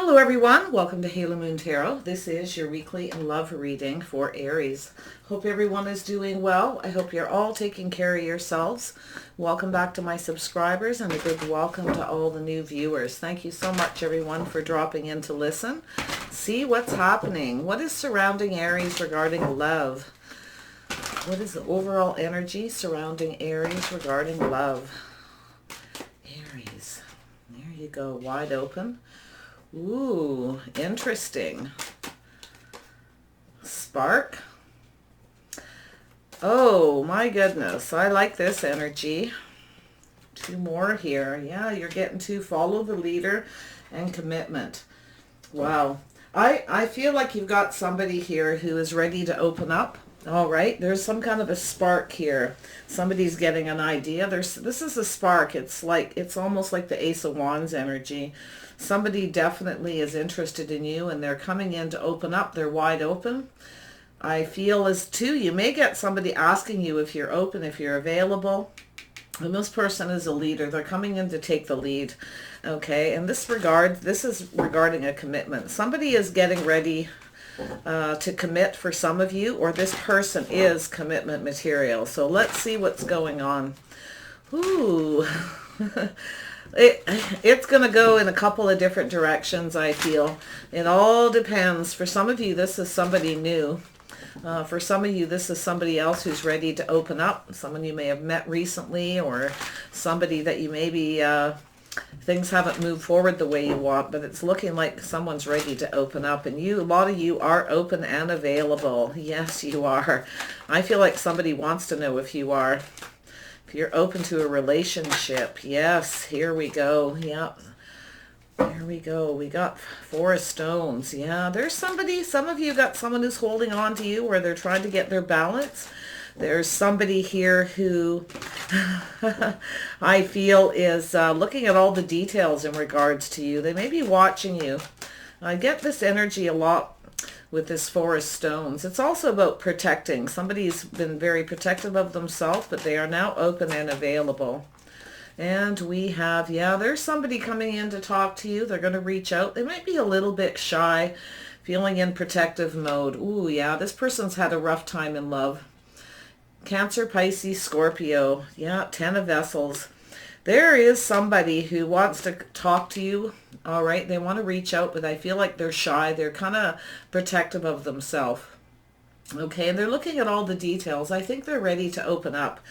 Hello everyone, welcome to Halo Moon Tarot. This is your weekly love reading for Aries. Hope everyone is doing well. I hope you're all taking care of yourselves. Welcome back to my subscribers and a big welcome to all the new viewers. Thank you so much everyone for dropping in to listen. See what's happening. What is surrounding Aries regarding love? What is the overall energy surrounding Aries regarding love? Aries. There you go, wide open. Ooh, interesting. Spark. Oh my goodness, I like this energy. Two more here. Yeah, you're getting to follow the leader and commitment. Wow. I feel like you've got somebody here who is ready to open up. All right, there's some kind of a spark here. Somebody's getting an idea. This is a spark. It's almost like the Ace of Wands energy. Somebody definitely is interested in you and they're coming in to open up. They're wide open. I feel as too, you may get somebody asking you if you're open, if you're available. And this person is a leader. They're coming in to take the lead. Okay, in this regard, this is regarding a commitment. Somebody is getting ready to commit for some of you, or this person is commitment material. So let's see what's going on. Ooh. It's going to go in a couple of different directions, I feel. It all depends. For some of you, this is somebody new. For some of you, this is somebody else who's ready to open up. Someone you may have met recently, or somebody that you maybe things haven't moved forward the way you want, but it's looking like someone's ready to open up. And a lot of you are open and available. Yes, you are. I feel like somebody wants to know if you are. If you're open to a relationship. Yes, here we go. Yep. There we go. We got Four of Stones. Yeah, there's somebody, some of you got someone who's holding on to you, or they're trying to get their balance. There's somebody here who I feel is looking at all the details in regards to you. They may be watching you. I get this energy a lot with this Four of Stones. It's also about protecting. Somebody's been very protective of themselves, but they are now open and available. And we have, yeah, there's somebody coming in to talk to you. They're going to reach out. They might be a little bit shy, feeling in protective mode. Ooh, yeah, this person's had a rough time in love. Cancer, Pisces, Scorpio. Yeah, 10 of Vessels. There is somebody who wants to talk to you. All right, they want to reach out, but I feel like they're shy. They're kind of protective of themselves. Okay, and they're looking at all the details. I think they're ready to open up.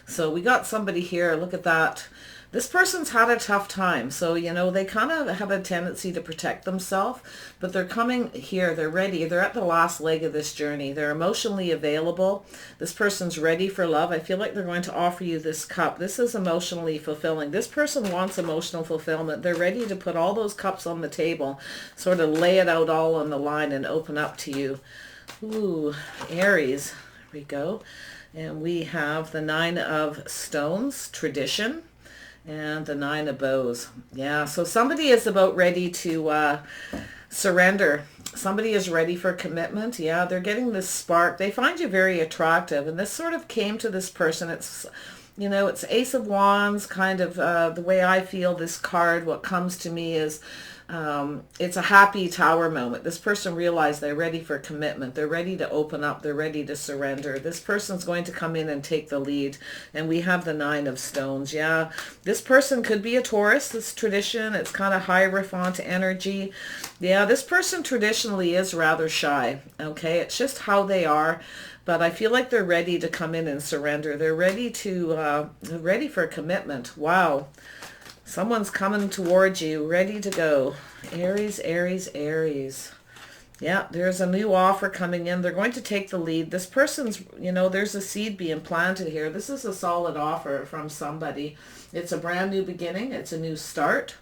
So we got somebody here. Look at that. This person's had a tough time. So, you know, they kind of have a tendency to protect themselves, but they're coming here. They're ready. They're at the last leg of this journey. They're emotionally available. This person's ready for love. I feel like they're going to offer you this cup. This is emotionally fulfilling. This person wants emotional fulfillment. They're ready to put all those cups on the table, sort of lay it out all on the line and open up to you. Ooh, Aries. There we go. And we have the Nine of Stones, tradition. And the Nine of Bows. Yeah, so somebody is about ready to surrender. Somebody is ready for commitment. Yeah, they're getting this spark. They find you very attractive. And this sort of came to this person. It's, you know, it's Ace of Wands, kind of the way I feel this card. What comes to me is it's a happy tower moment. This person realized they're ready for commitment. They're ready to open up. They're ready to surrender. This person's going to come in and take the lead. And we have the Nine of Stones. Yeah, this person could be a Taurus. This tradition, it's kind of Hierophant energy. Yeah, this person traditionally is rather shy. Okay, it's just how they are. But I feel like they're ready to come in and surrender. They're ready to, ready for commitment. Wow. Someone's coming towards you, ready to go. Aries, Aries, Aries. Yeah, there's a new offer coming in. They're going to take the lead. This person's, you know, there's a seed being planted here. This is a solid offer from somebody. It's a brand new beginning. It's a new start.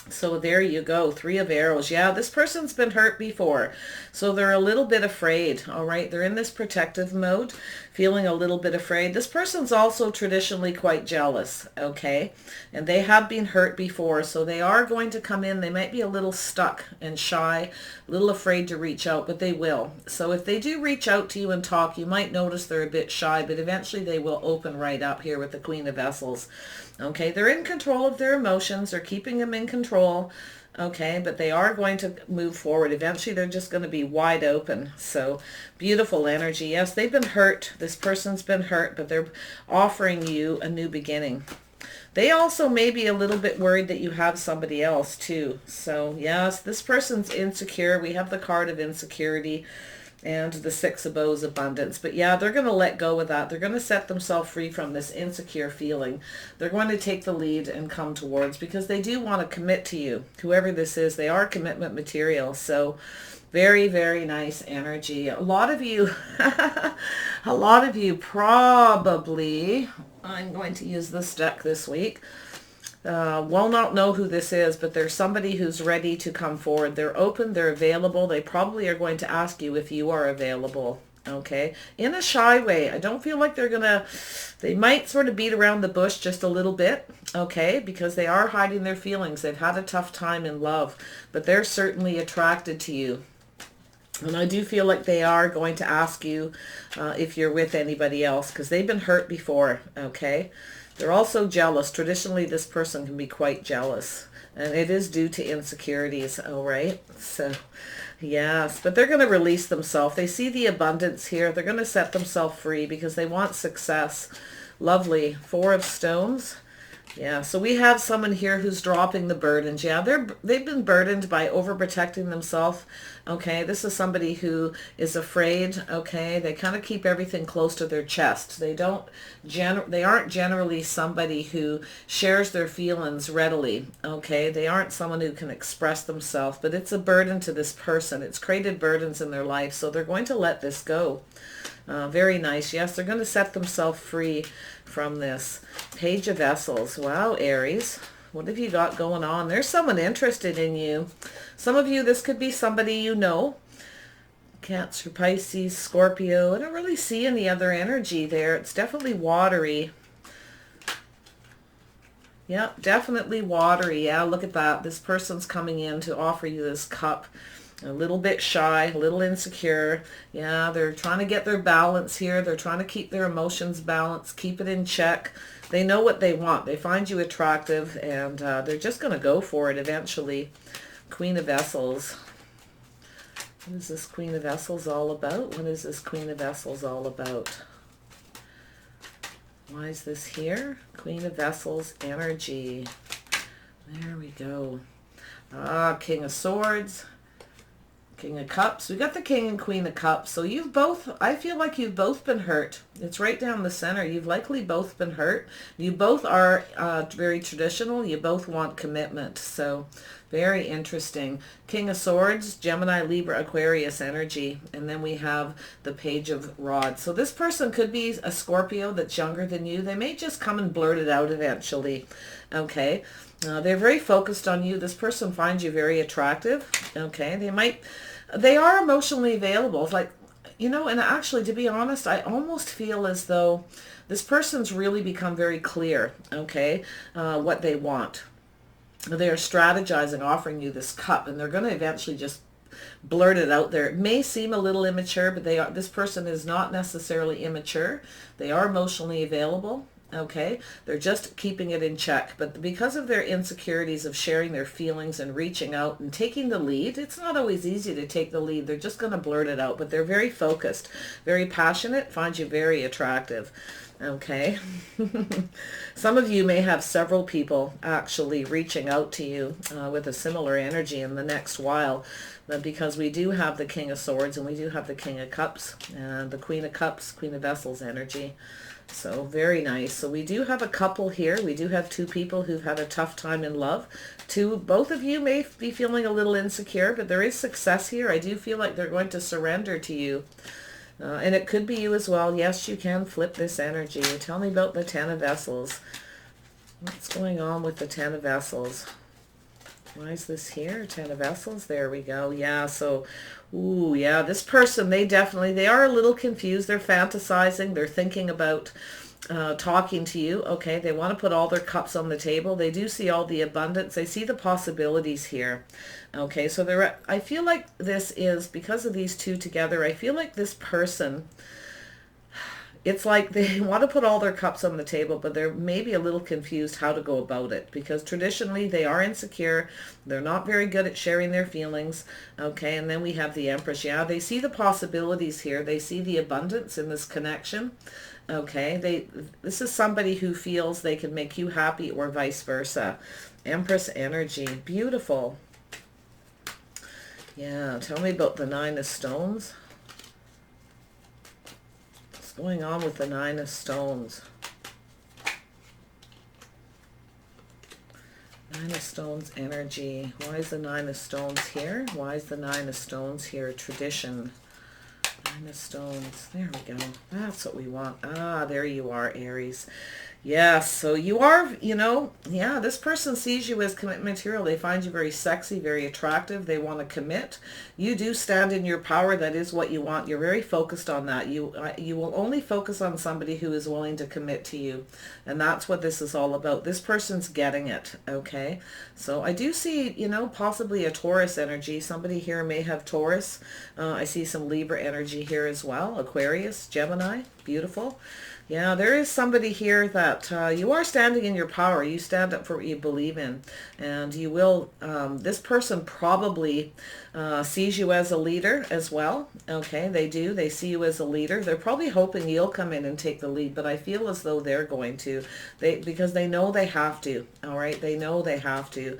So there you go. Three of Arrows. Yeah, this person's been hurt before. So they're a little bit afraid. All right. They're in this protective mode, feeling a little bit afraid. This person's also traditionally quite jealous. Okay. And they have been hurt before. So they are going to come in. They might be a little stuck and shy, a little afraid to reach out, but they will. So if they do reach out to you and talk, you might notice they're a bit shy, but eventually they will open right up here with the Queen of Vessels. Okay, they're in control of their emotions. They're keeping them in control. Okay, but they are going to move forward. Eventually, they're just going to be wide open. So, beautiful energy. Yes, they've been hurt. This person's been hurt, but they're offering you a new beginning. They also may be a little bit worried that you have somebody else too. So yes, this person's insecure. We have the card of insecurity and the Six of Bows, abundance. But yeah, they're going to let go of that. They're going to set themselves free from this insecure feeling. They're going to take the lead and come towards, because they do want to commit to you. Whoever this is, they are commitment material. So very, very nice energy. A lot of you, a lot of you probably, I'm going to use this deck this week, will not know who this is, but there's somebody who's ready to come forward. They're open, they're available. They probably are going to ask you if you are available, okay? In a shy way. I don't feel like they're going to, they might sort of beat around the bush just a little bit, okay? Because they are hiding their feelings. They've had a tough time in love, but they're certainly attracted to you. And I do feel like they are going to ask you if you're with anybody else, because they've been hurt before, okay? They're also jealous. Traditionally, this person can be quite jealous, and it is due to insecurities, all right? So, yes, but they're going to release themselves. They see the abundance here. They're going to set themselves free because they want success. Lovely. Four of Stones. Yeah, so we have someone here who's dropping the burdens. Yeah, they've been burdened by overprotecting themselves. Okay, this is somebody who is afraid. Okay, they kind of keep everything close to their chest. They aren't generally somebody who shares their feelings readily. Okay, they aren't someone who can express themselves, but it's a burden to this person. It's created burdens in their life, so they're going to let this go. Very nice. Yes, they're going to set themselves free from this. Page of Vessels. Wow, Aries. What have you got going on? There's someone interested in you. Some of you, this could be somebody you know. Cancer, Pisces, Scorpio. I don't really see any other energy there. It's definitely watery. Yeah, definitely watery. Yeah, look at that. This person's coming in to offer you this cup. A little bit shy, a little insecure. Yeah, they're trying to get their balance here. They're trying to keep their emotions balanced, keep it in check. They know what they want. They find you attractive, and they're just going to go for it eventually. Queen of Vessels. What is this Queen of Vessels all about? What is this Queen of Vessels all about? Why is this here? Queen of Vessels energy. There we go. King of Swords. King of Cups. We got the King and Queen of Cups. So you've both, I feel like you've both been hurt. It's right down the center. You've likely both been hurt. You both are very traditional. You both want commitment. So very interesting. King of Swords, Gemini, Libra, Aquarius energy. And then we have the Page of Rods. So this person could be a Scorpio that's younger than you. They may just come and blurt it out eventually. Okay. They're very focused on you. This person finds you very attractive. Okay. They are emotionally available. It's like, you know, and actually, to be honest, I almost feel as though this person's really become very clear, okay, what they want. They are strategizing, offering you this cup, and they're going to eventually just blurt it out there. It may seem a little immature, but this person is not necessarily immature. They are emotionally available. Okay, they're just keeping it in check. But because of their insecurities of sharing their feelings and reaching out and taking the lead, it's not always easy to take the lead. They're just going to blurt it out. But they're very focused, very passionate, find you very attractive. Okay. Some of you may have several people actually reaching out to you with a similar energy in the next while. Because we do have the King of Swords and we do have the King of Cups and the Queen of Cups, Queen of Vessels energy. So very nice. So we do have a couple here. We do have two people who've had a tough time in love. Both of you may be feeling a little insecure, but there is success here. I do feel like they're going to surrender to you. And it could be you as well. Yes, you can flip this energy. Tell me about the Ten of Vessels. What's going on with the Ten of Vessels? Why is this here? Ten of Vessels. There we go. Yeah, so, ooh, yeah, this person, they are a little confused. They're fantasizing. They're thinking about talking to you. Okay, they want to put all their cups on the table. They do see all the abundance. They see the possibilities here. Okay, so I feel like this is, because of these two together, I feel like this person it's like they want to put all their cups on the table, but they're maybe a little confused how to go about it, because traditionally they are insecure. They're not very good at sharing their feelings. Okay, and then we have the Empress. Yeah, they see the possibilities here. They see the abundance in this connection. Okay, this is somebody who feels they can make you happy or vice versa. Empress energy. Beautiful. Yeah, tell me about the Nine of Stones. What's going on with the Nine of Stones? Nine of Stones energy. Why is the Nine of Stones here? Why is the Nine of Stones here? Tradition. Nine of Stones. There we go. That's what we want. Ah, there you are, Aries. Yes, so you are, yeah, this person sees you as commitment material. They find you very sexy, very attractive. They want to commit. You do stand in your power. That is what you want. You're very focused on that. You will only focus on somebody who is willing to commit to you. And that's what this is all about. This person's getting it, okay? So I do see, possibly a Taurus energy. Somebody here may have Taurus. I see some Libra energy here as well. Aquarius, Gemini, beautiful. Yeah, there is somebody here that you are standing in your power. You stand up for what you believe in. And you will, this person probably sees you as a leader as well. Okay, they do. They see you as a leader. They're probably hoping you'll come in and take the lead. But I feel as though they're going to. Because they know they have to. All right, they know they have to.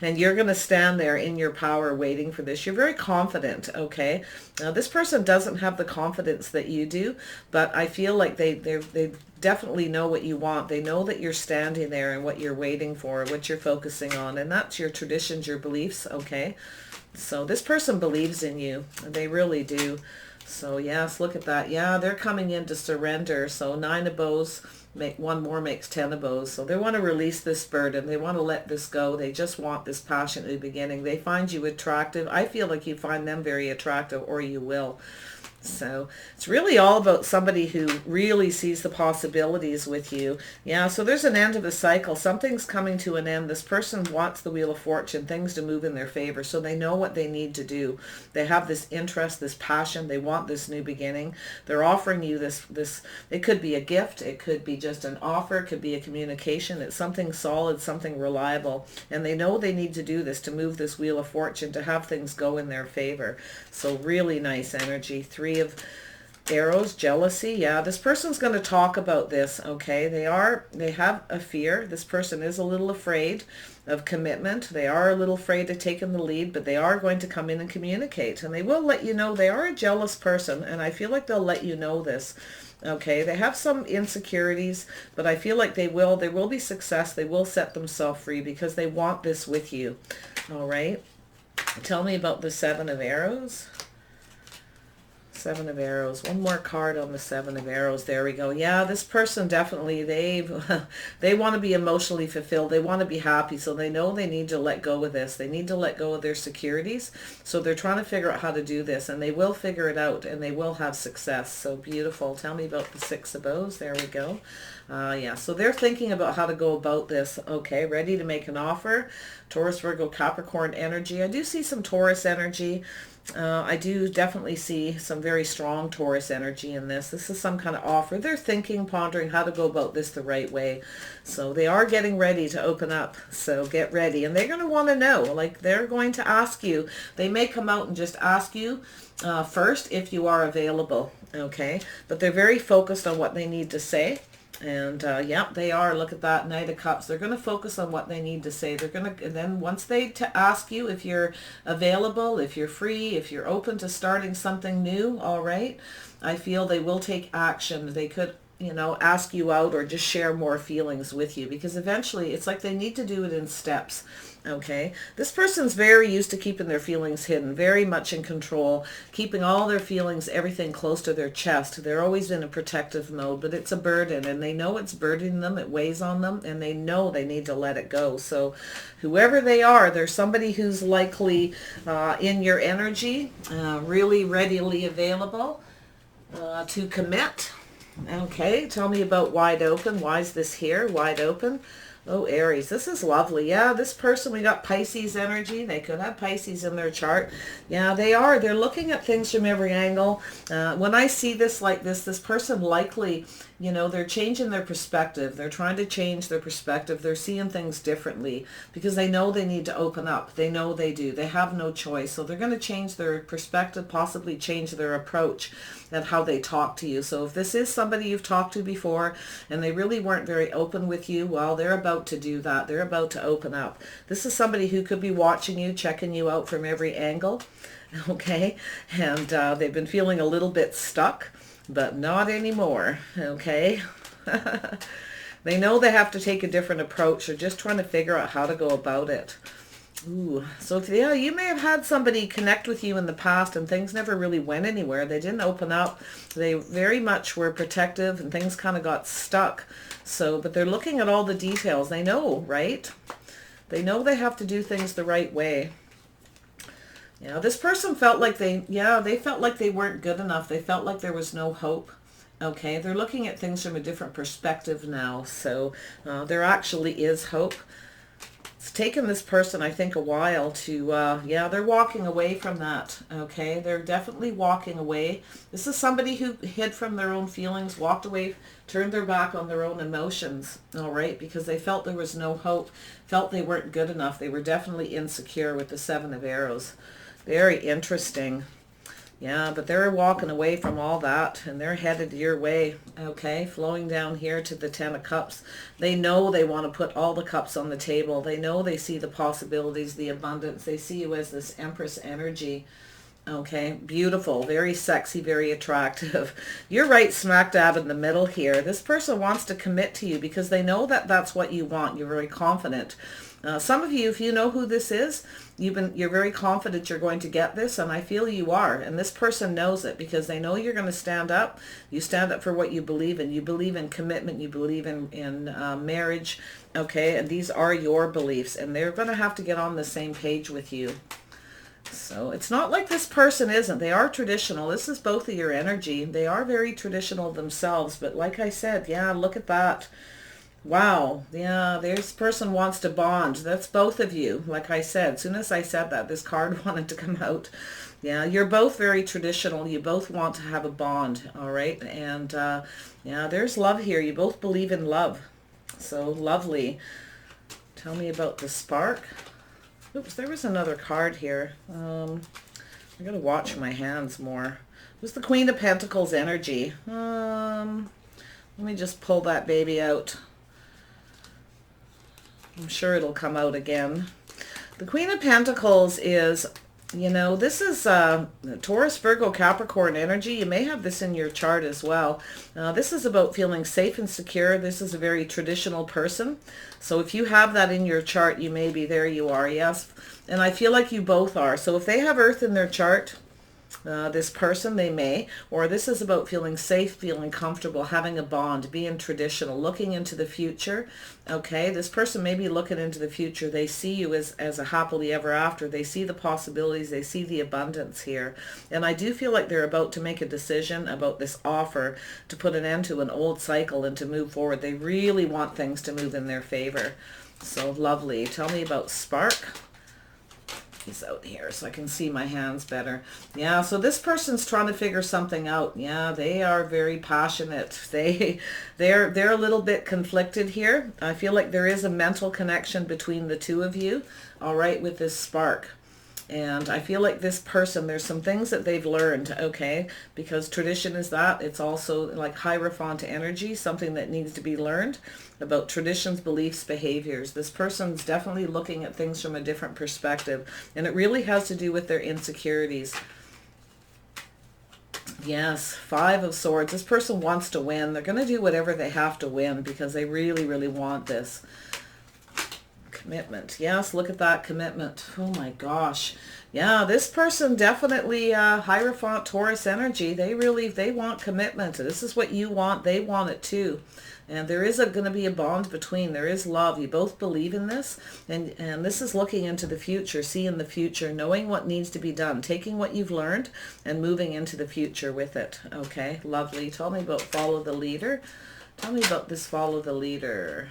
And you're going to stand there in your power waiting for this. You're very confident, okay? Now, this person doesn't have the confidence that you do. But I feel like they definitely know what you want. They know that you're standing there and what you're waiting for, what you're focusing on. And that's your traditions, your beliefs, okay? So this person believes in you. They really do. So yes, look at that. Yeah, they're coming in to surrender. So 9 of bows, one more makes 10 of bows. So they want to release this burden. They want to let this go. They just want this passion at the beginning. They find you attractive. I feel like you find them very attractive, or you will. So it's really all about somebody who really sees the possibilities with you. Yeah, so there's an end of a cycle. Something's coming to an end. This person wants the Wheel of Fortune, things to move in their favor. So they know what they need to do. They have this interest, this passion. They want this new beginning. They're offering you this. It could be a gift. It could be just an offer. It could be a communication. It's something solid, something reliable. And they know they need to do this to move this Wheel of Fortune, to have things go in their favor. So really nice energy. 3 of arrows, jealousy. Yeah, this person's going to talk about this, okay? They have a fear. This person is a little afraid of commitment. They are a little afraid of taking the lead, but they are going to come in and communicate, and they will let you know they are a jealous person, and I feel like they'll let you know this. Okay, they have some insecurities, but I feel like there will be success. They will set themselves free because they want this with you. All right. Tell me about the 7 of arrows. 7 of arrows. One more card on the 7 of arrows. There we go. Yeah, this person definitely, they want to be emotionally fulfilled. They want to be happy. So they know they need to let go of this. They need to let go of their securities. So they're trying to figure out how to do this, and they will figure it out, and they will have success. So beautiful. Tell me about the 6 of bows. There we go. Yeah, so they're thinking about how to go about this. Okay, ready to make an offer. Taurus, Virgo, Capricorn energy. I do see some Taurus energy. I do definitely see some very strong Taurus energy in this. This is some kind of offer. They're thinking, pondering how to go about this the right way. So they are getting ready to open up. So get ready. And they're going to want to know. Like, they're going to ask you. They may come out and just ask you first if you are available. Okay. But they're very focused on what they need to say. And yeah, they are. Look at that, Knight of Cups. They're going to focus on what they need to say. They're going to, and then once they ask you if you're available, if you're free, if you're open to starting something new, all right, I feel they will take action. They could, ask you out or just share more feelings with you, because eventually it's like they need to do it in steps. Okay, this person's very used to keeping their feelings hidden, very much in control, keeping all their feelings, everything close to their chest. They're always in a protective mode, but it's a burden, and they know it's burdening them, it weighs on them, and they know they need to let it go. So whoever they are, there's somebody who's likely in your energy, really readily available to commit. Okay, tell me about wide open. Why is this here, wide open? Oh, Aries, this is lovely. Yeah, this person, we got Pisces energy. They could have Pisces in their chart. Yeah, they are. They're looking at things from every angle. When I see this like this person likely, you know, they're changing their perspective. They're trying to change their perspective. They're seeing things differently because they know they need to open up. They know they do. They have no choice. So they're going to change their perspective, possibly change their approach and how they talk to you. So if this is somebody you've talked to before and they really weren't very open with you, well, they're about to do that. They're about to open up. This is somebody who could be watching you, checking you out from every angle, okay? And they've been feeling a little bit stuck, but not anymore, okay? They know they have to take a different approach. They're just trying to figure out how to go about it. Ooh, so yeah, you may have had somebody connect with you in the past and things never really went anywhere. They didn't open up. They very much were protective and things kind of got stuck. So, but they're looking at all the details. They know, right? They know they have to do things the right way. Yeah, this person felt like they felt like they weren't good enough. They felt like there was no hope. Okay, they're looking at things from a different perspective now. So there actually is hope. It's taken this person, I think, a while to, they're walking away from that, okay? They're definitely walking away. This is somebody who hid from their own feelings, walked away, turned their back on their own emotions, all right? Because they felt there was no hope, felt they weren't good enough. They were definitely insecure with the Seven of Arrows. Very interesting. Yeah, but they're walking away from all that and they're headed your way, okay? Flowing down here to the Ten of Cups. They know they want to put all the cups on the table. They know they see the possibilities, the abundance. They see you as this Empress energy, okay? Beautiful, very sexy, very attractive. You're right smack dab in the middle here. This person wants to commit to you because they know that that's what you want. You're very confident. Some of you, if you know who this is, you're very confident you're going to get this, and I feel you are. And this person knows it because they know you're going to stand up. You stand up for what you believe in. You believe in commitment. You believe in marriage. Okay, and these are your beliefs, and they're going to have to get on the same page with you. So it's not like this person isn't. They are traditional. This is both of your energy. They are very traditional themselves. But like I said, yeah, look at that. Wow, yeah, this person wants to bond. That's both of you. Like I said, as soon as I said that, this card wanted to come out. Yeah, you're both very traditional. You both want to have a bond, all right? And yeah, there's love here. You both believe in love. So lovely. Tell me about the spark. Oops, there was another card here. I got to watch my hands more. It was the Queen of Pentacles energy. Let me just pull that baby out. I'm sure it'll come out again. The Queen of Pentacles is, you know, this is Taurus, Virgo, Capricorn energy. You may have this in your chart as well. This is about feeling safe and secure. This is a very traditional person. So if you have that in your chart, you may be, there you are, yes. And I feel like you both are. So if they have Earth in their chart, this person, they may, or this is about feeling safe, feeling comfortable, having a bond, being traditional, looking into the future. Okay, this person may be looking into the future. They see you as a happily ever after. They see the possibilities. They see the abundance here. And I do feel like they're about to make a decision about this offer to put an end to an old cycle and to move forward. They really want things to move in their favor. So lovely. Tell me about spark. He's out here so I can see my hands better. Yeah, so this person's trying to figure something out. Yeah, they are very passionate. They're a little bit conflicted here. I feel like there is a mental connection between the two of you, all right, with this spark. And I feel like this person, there's some things that they've learned, okay, because tradition is that. It's also like Hierophant energy, something that needs to be learned about traditions, beliefs, behaviors. This person's definitely looking at things from a different perspective, and it really has to do with their insecurities. Yes, Five of Swords. This person wants to win. They're going to do whatever they have to win because they really, really want this. Commitment. Yes, look at that commitment. Oh my gosh. Yeah, this person definitely Hierophant Taurus energy. They want commitment. This is what you want. They want it too. And there is going to be a bond between. There is love. You both believe in this. And this is looking into the future, seeing the future, knowing what needs to be done, taking what you've learned and moving into the future with it. Okay, lovely. Tell me about follow the leader. Tell me about this follow the leader.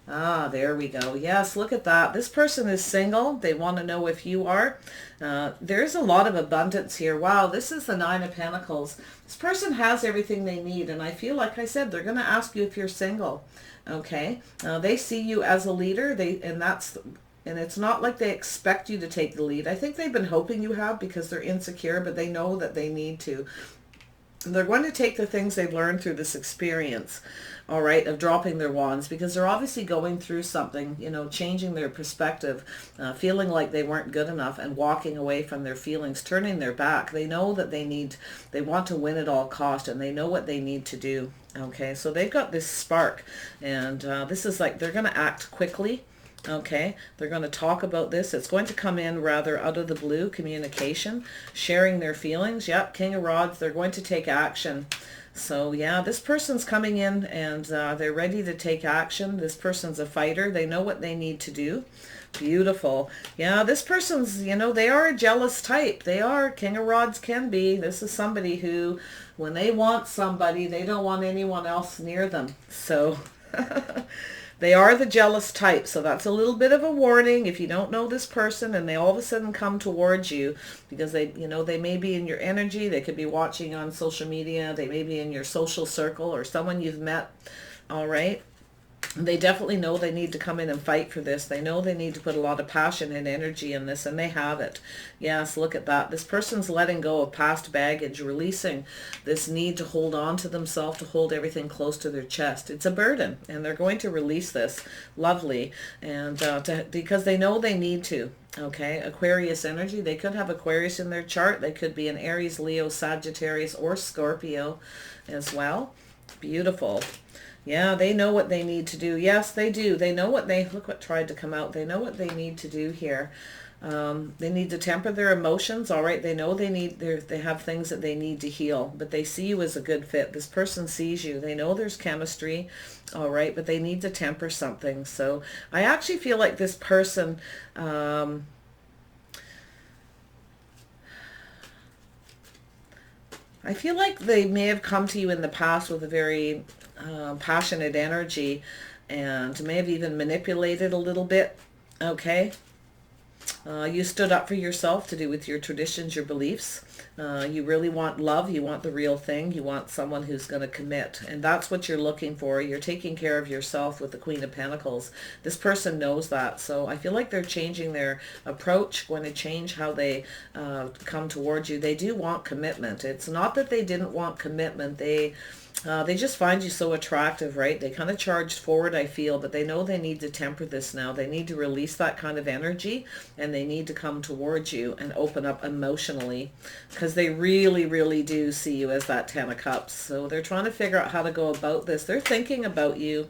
Ah, there we go. Yes, look at that. This person is single. They want to know if you are. There's a lot of abundance here. Wow, this is the Nine of Pentacles. This person has everything they need, and I feel like I said, they're going to ask you if you're single. Okay, they see you as a leader. And it's not like they expect you to take the lead. I think they've been hoping you have because they're insecure, but they know that they need to. They're going to take the things they've learned through this experience, all right, of dropping their wands, because they're obviously going through something, you know, changing their perspective, feeling like they weren't good enough and walking away from their feelings, turning their back. They know that they want to win at all cost, and they know what they need to do. Okay, so they've got this spark, and this is like they're going to act quickly. Okay, they're going to talk about this. It's going to come in rather out of the blue, communication, sharing their feelings. Yep, King of Rods, they're going to take action. So yeah, this person's coming in and they're ready to take action. This person's a fighter. They know what they need to do. Beautiful. Yeah, this person's, you know, they are a jealous type. They are. King of Rods can be. This is somebody who, when they want somebody, they don't want anyone else near them. So... They are the jealous type, so that's a little bit of a warning if you don't know this person and they all of a sudden come towards you because they, you know, they may be in your energy. They could be watching on social media. They may be in your social circle or someone you've met. All right. They definitely know they need to come in and fight for this. They know they need to put a lot of passion and energy in this, and they have it. Yes, look at that. This person's letting go of past baggage, releasing this need to hold on to themselves, to hold everything close to their chest. It's a burden, and they're going to release this. Lovely. And because they know they need to. Okay, Aquarius energy. They could have Aquarius in their chart. They could be an Aries, Leo, Sagittarius, or Scorpio as well. Beautiful. Yeah, they know what they need to do. Yes, they do. They know what they, look what tried to come out. They know what they need to do here. They need to temper their emotions. All right. They know they have things that they need to heal, but they see you as a good fit. This person sees you. They know there's chemistry. All right. But they need to temper something. So I actually feel like this person, I feel like they may have come to you in the past with a very passionate energy and may have even manipulated a little bit. Okay. You stood up for yourself to do with your traditions, your beliefs. You really want love. You want the real thing. You want someone who's going to commit. And that's what you're looking for. You're taking care of yourself with the Queen of Pentacles. This person knows that. So I feel like they're changing their approach, going to change how they come towards you. They do want commitment. It's not that they didn't want commitment. They just find you so attractive, right? They kind of charged forward, I feel, but they know they need to temper this now. They need to release that kind of energy, and they need to come towards you and open up emotionally because they really, really do see you as that 10 of Cups. So they're trying to figure out how to go about this. They're thinking about you.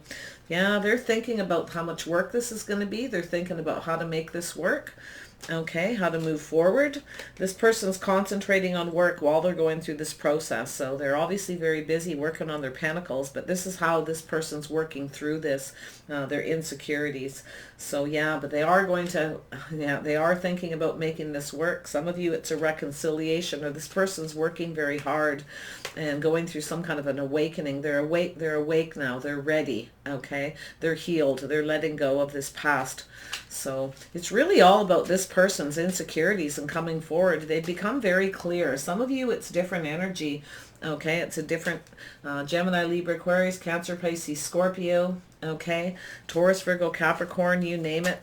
Yeah, they're thinking about how much work this is going to be. They're thinking about how to make this work. Okay, how to move forward. This person's concentrating on work while they're going through this process. So they're obviously very busy working on their pentacles, but this is how this person's working through this, their insecurities. So yeah, but they are going to, yeah, they are thinking about making this work. Some of you, it's a reconciliation, or this person's working very hard and going through some kind of an awakening. They're awake now. They're ready. Okay, they're healed. They're letting go of this past. So it's really all about this person's insecurities and coming forward. They've become very clear. Some of you, it's different energy. Okay, it's a different Gemini, Libra, Aquarius, Cancer, Pisces, Scorpio. Okay, Taurus, Virgo, Capricorn, you name it.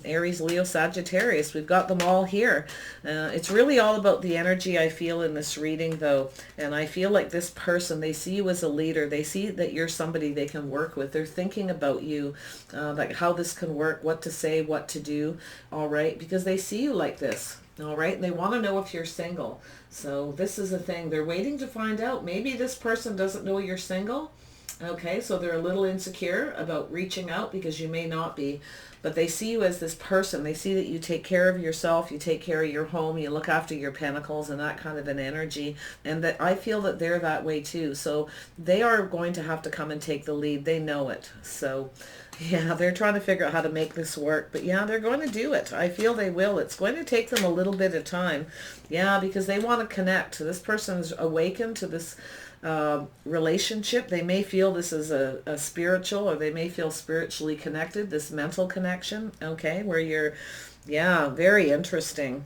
Aries, Leo, Sagittarius. We've got them all here. It's really all about the energy I feel in this reading, though. And I feel like this person, they see you as a leader. They see that you're somebody they can work with. They're thinking about you, like how this can work, what to say, what to do. All right, because they see you like this. All right, and they want to know if you're single. So this is a thing. They're waiting to find out. Maybe this person doesn't know you're single. Okay, so they're a little insecure about reaching out because you may not be. But they see you as this person. They see that you take care of yourself, you take care of your home, you look after your pentacles and that kind of an energy. And that I feel that they're that way too. So they are going to have to come and take the lead. They know it. So yeah, they're trying to figure out how to make this work. But yeah, they're going to do it. I feel they will. It's going to take them a little bit of time. Yeah, because they want to connect. This person's awakened to this relationship. They may feel this is a spiritual, or they may feel spiritually connected, this mental connection, okay, where you're, yeah, very interesting.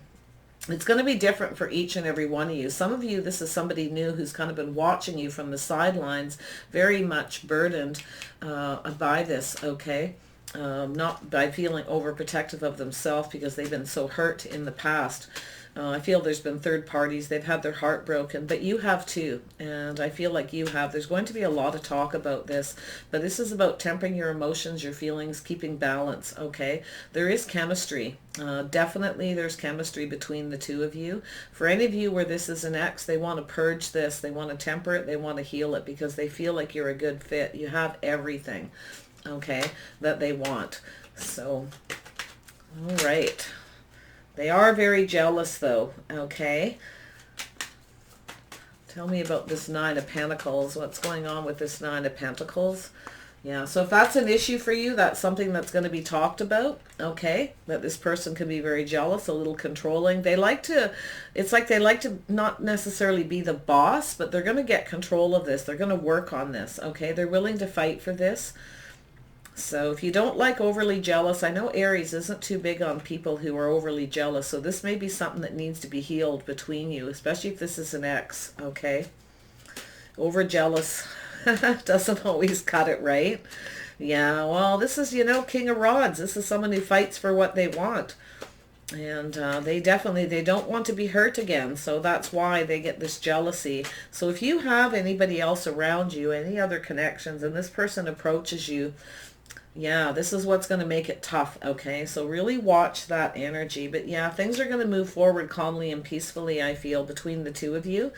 It's going to be different for each and every one of you. Some of you, this is somebody new who's kind of been watching you from the sidelines, very much burdened by this, okay? Not by feeling overprotective of themselves because they've been so hurt in the past. I feel there's been third parties. They've had their heart broken, but you have too. And I feel like you have. There's going to be a lot of talk about this, but this is about tempering your emotions, your feelings, keeping balance, okay? There is chemistry. Definitely there's chemistry between the two of you. For any of you where this is an ex, they want to purge this. They want to temper it. They want to heal it because they feel like you're a good fit. You have everything, okay, that they want. So, all right. They are very jealous though, okay? Tell me about this Nine of Pentacles. What's going on with this Nine of Pentacles? Yeah, so if that's an issue for you, that's something that's going to be talked about, okay? That this person can be very jealous, a little controlling. They like to, it's like they like to not necessarily be the boss, but they're going to get control of this. They're going to work on this, okay? They're willing to fight for this. So if you don't like overly jealous, I know Aries isn't too big on people who are overly jealous. So this may be something that needs to be healed between you, especially if this is an ex, okay? Over jealous doesn't always cut it, right? Yeah, well, this is, you know, King of Rods. This is someone who fights for what they want. And they don't want to be hurt again. So that's why they get this jealousy. So if you have anybody else around you, any other connections, and this person approaches you, yeah, this is what's going to make it tough, okay? So really watch that energy. But yeah, things are going to move forward calmly and peacefully, I feel, between the two of you.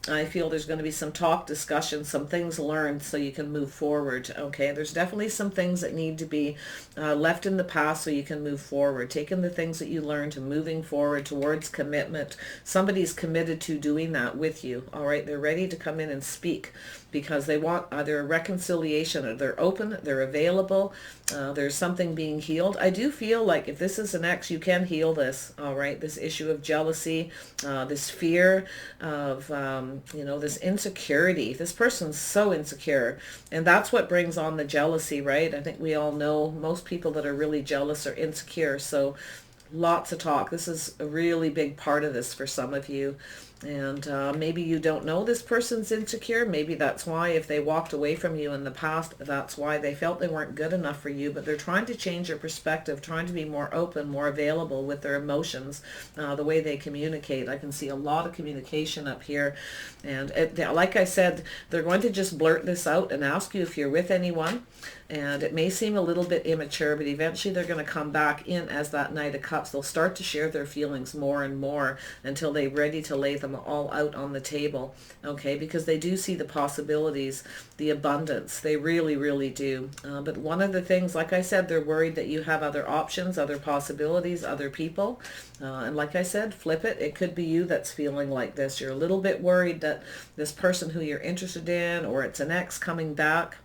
I feel there's going to be some talk, discussion, some things learned so you can move forward, okay? There's definitely some things that need to be left in the past so you can move forward. Taking the things that you learned and moving forward towards commitment. Somebody's committed to doing that with you, all right? They're ready to come in and speak because they want either a reconciliation, or they're open, they're available, there's something being healed. I do feel like if this is an ex, you can heal this, all right? This issue of jealousy, this fear of, you know, this insecurity. This person's so insecure, and that's what brings on the jealousy, right? I think we all know most people that are really jealous are insecure, so lots of talk. This is a really big part of this for some of you. And maybe you don't know this person's insecure. Maybe that's why, if they walked away from you in the past, that's why they felt they weren't good enough for you. But they're trying to change their perspective, trying to be more open, more available with their emotions, the way they communicate. I can see a lot of communication up here. And like I said, they're going to just blurt this out and ask you if you're with anyone. And it may seem a little bit immature, but eventually they're going to come back in as that Knight of Cups. They'll start to share their feelings more and more until they're ready to lay them all out on the table, okay? Because they do see the possibilities, the abundance. They really, really do. But one of the things, like I said, they're worried that you have other options, other possibilities, other people. And like I said, flip it. It could be you that's feeling like this. You're a little bit worried that this person who you're interested in, or it's an ex coming back,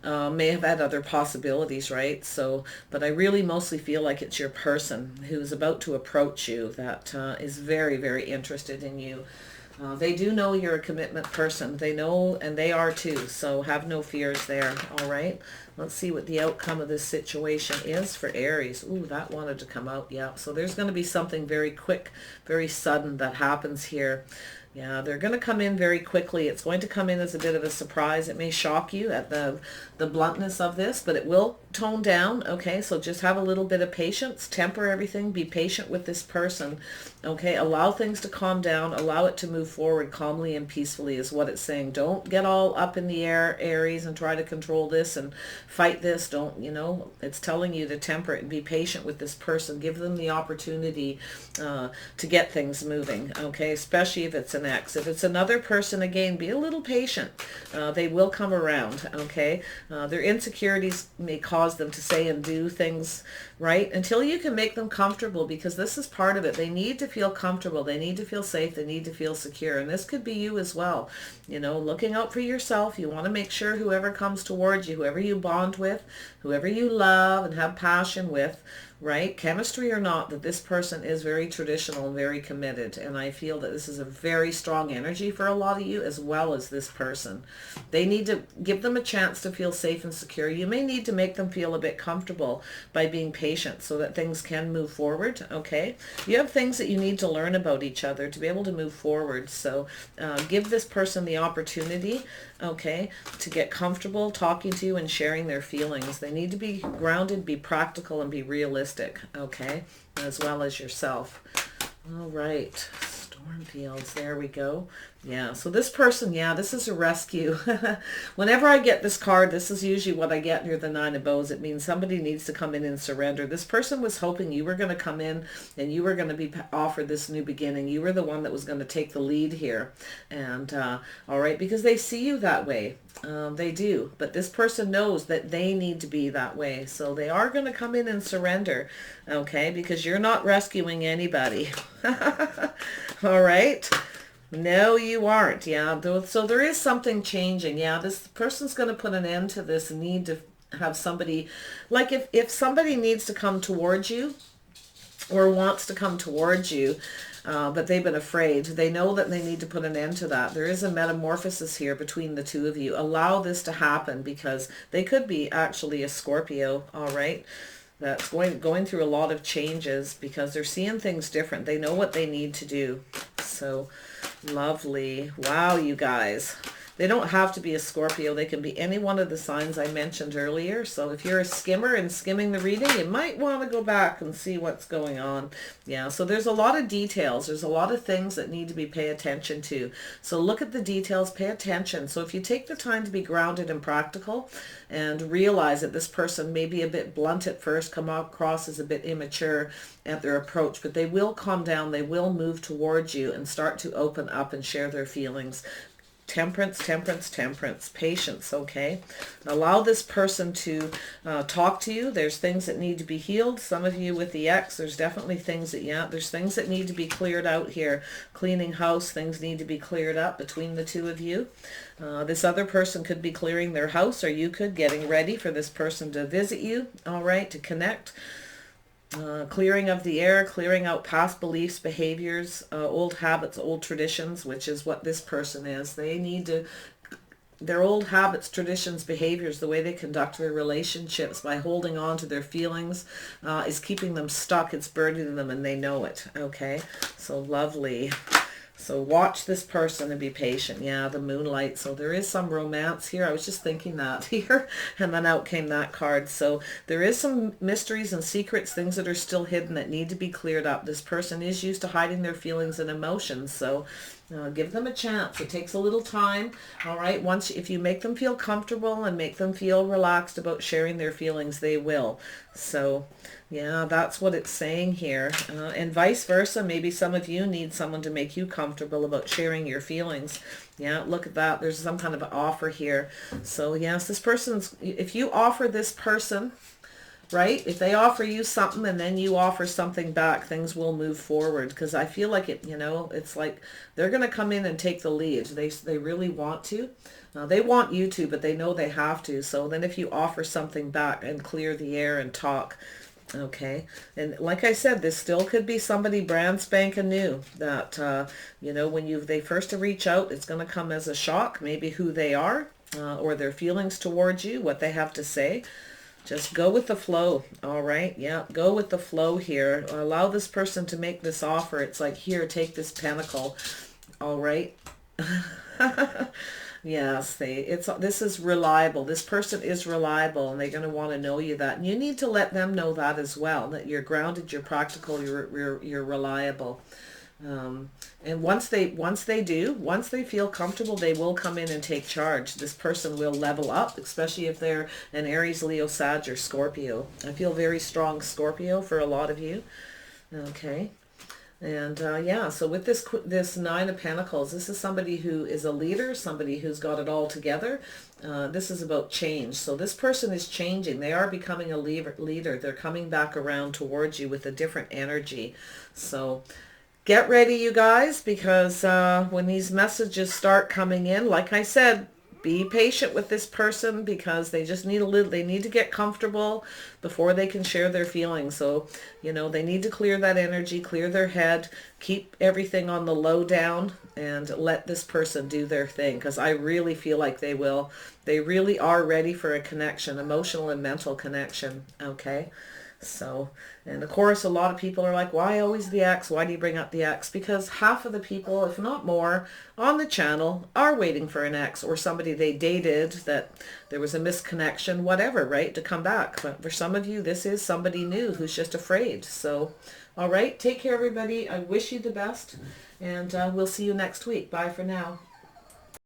may have had other possibilities, right? So, but I really mostly feel like it's your person who's about to approach you that is very, very interested in you. They do know you're a commitment person. They know, and they are too. So have no fears there, all right? Let's see what the outcome of this situation is for Aries. Ooh, that wanted to come out, yeah. So there's going to be something very quick, very sudden that happens here. Yeah, they're going to come in very quickly. It's going to come in as a bit of a surprise. It may shock you at the bluntness of this, but it will tone down, okay? So just have a little bit of patience, temper everything, be patient with this person, okay? Allow things to calm down, allow it to move forward calmly and peacefully is what it's saying. Don't get all up in the air, Aries, and try to control this and fight this. Don't, you know, it's telling you to temper it and be patient with this person. Give them the opportunity to get things moving, okay? Especially if it's an ex. If it's another person, again, be a little patient. They will come around, okay? Their insecurities may cause them to say and do things, right? Until you can make them comfortable, because this is part of it. They need to feel comfortable. They need to feel safe. They need to feel secure. And this could be you as well. You know, looking out for yourself. You want to make sure whoever comes towards you, whoever you bond with, whoever you love and have passion with, right? Chemistry or not, that this person is very traditional and very committed. And I feel that this is a very strong energy for a lot of you, as well as this person. They need to give them a chance to feel safe and secure. You may need to make them feel a bit comfortable by being patient so that things can move forward, okay? You have things that you need to learn about each other to be able to move forward. So give this person the opportunity, okay, to get comfortable talking to you and sharing their feelings. They need to be grounded, be practical, and be realistic, okay, as well as yourself. All right, storm fields, there we go. Yeah, so this person, yeah, this is a rescue. Whenever I get this card, this is usually what I get near the Nine of Bows. It means somebody needs to come in and surrender. This person was hoping you were going to come in and you were going to be offered this new beginning. You were the one that was going to take the lead here. And, all right, because they see you that way. They do. But this person knows that they need to be that way. So they are going to come in and surrender, okay, because you're not rescuing anybody. All right. No, you aren't. Yeah. So there is something changing. Yeah. This person's going to put an end to this need to have somebody, like if somebody needs to come towards you or wants to come towards you, but they've been afraid, they know that they need to put an end to that. There is a metamorphosis here between the two of you. Allow this to happen because they could be actually a Scorpio. All right. That's going through a lot of changes because they're seeing things different. They know what they need to do. So lovely. Wow, you guys. They don't have to be a Scorpio. They can be any one of the signs I mentioned earlier. So if you're a skimmer and skimming the reading, you might want to go back and see what's going on. Yeah, so there's a lot of details. There's a lot of things that need to be paid attention to. So look at the details, pay attention. So if you take the time to be grounded and practical and realize that this person may be a bit blunt at first, come across as a bit immature at their approach, but they will calm down, they will move towards you and start to open up and share their feelings. Temperance, temperance, temperance, patience, okay? Allow this person to talk to you. There's things that need to be healed. Some of you with the ex, there's definitely things that, yeah, there's things that need to be cleared out here. Cleaning house, things need to be cleared up between the two of you. This other person could be clearing their house, or you could getting ready for this person to visit you, all right, to connect. Clearing of the air, clearing out past beliefs, behaviors, old habits, old traditions, which is what this person is. They need to, their old habits, traditions, behaviors, the way they conduct their relationships by holding on to their feelings is keeping them stuck. It's burdening them and they know it. Okay, so lovely. So watch this person and be patient. Yeah, the moonlight. So there is some romance here. I was just thinking that here. And then out came that card. So there is some mysteries and secrets, things that are still hidden that need to be cleared up. This person is used to hiding their feelings and emotions. So give them a chance. It takes a little time. All right. If you make them feel comfortable and make them feel relaxed about sharing their feelings, they will. So yeah, that's what it's saying here. And vice versa. Maybe some of you need someone to make you comfortable about sharing your feelings. Yeah, look at that. There's some kind of an offer here. So yes, this person's, if you offer this person, right, if they offer you something and then you offer something back, things will move forward. Because I feel like it, you know, it's like they're going to come in and take the lead. They really want to. They want you to, but they know they have to. So then if you offer something back and clear the air and talk, okay, and like I said, this still could be somebody brand spanking new that, you know, when they first reach out, it's going to come as a shock, maybe who they are or their feelings towards you, what they have to say. Just go with the flow, all right? Yeah, go with the flow here. Allow this person to make this offer. It's like, here, take this pentacle, all right? Yes, this is reliable. This person is reliable, and they're going to want to know you that. And you need to let them know that as well, that you're grounded, you're practical, you're reliable. And once they feel comfortable, they will come in and take charge. This person will level up, especially if they're an Aries, Leo, Sag, or Scorpio. I feel very strong Scorpio for a lot of you. Okay. And yeah, so with this Nine of Pentacles, this is somebody who is a leader, somebody who's got it all together. This is about change. So this person is changing. They are becoming a leader. They're coming back around towards you with a different energy. So get ready, you guys, because when these messages start coming in, like I said, be patient with this person because they just need they need to get comfortable before they can share their feelings. So, you know, they need to clear that energy, clear their head, keep everything on the low down, and let this person do their thing, because I really feel like they will. They really are ready for a connection, emotional and mental connection, okay? So, and of course, a lot of people are like, why always the ex? Why do you bring up the ex? Because half of the people, if not more, on the channel are waiting for an ex or somebody they dated that there was a misconnection, whatever, right, to come back. But for some of you, this is somebody new who's just afraid. So, all right, take care, everybody. I wish you the best, and we'll see you next week. Bye for now.